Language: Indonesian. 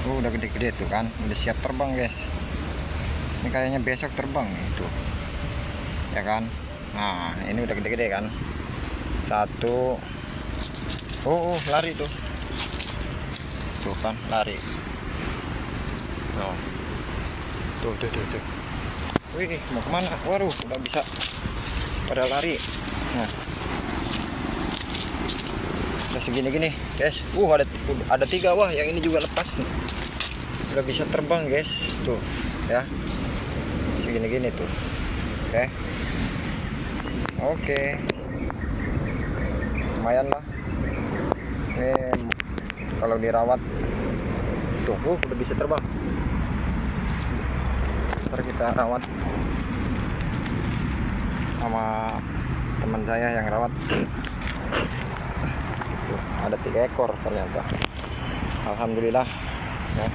Udah gede-gede tuh kan, udah siap terbang guys. Ini kayaknya besok terbang nih tuh, ya kan. Nah ini udah gede-gede kan. Satu. Lari tuh kan, lari. Tuh. Wih, mau kemana? Waduh, udah bisa pada lari. Nah, udah segini-gini guys. Ada 3. Wah, yang ini juga lepas nih. Udah bisa terbang guys, tuh ya. Segini-gini tuh. Oke. Lumayan lah. Kalau dirawat tuh, udah bisa terbang. Ntar kita rawat sama teman saya yang rawat. Tuh, ada 3 ekor ternyata. Alhamdulillah ya.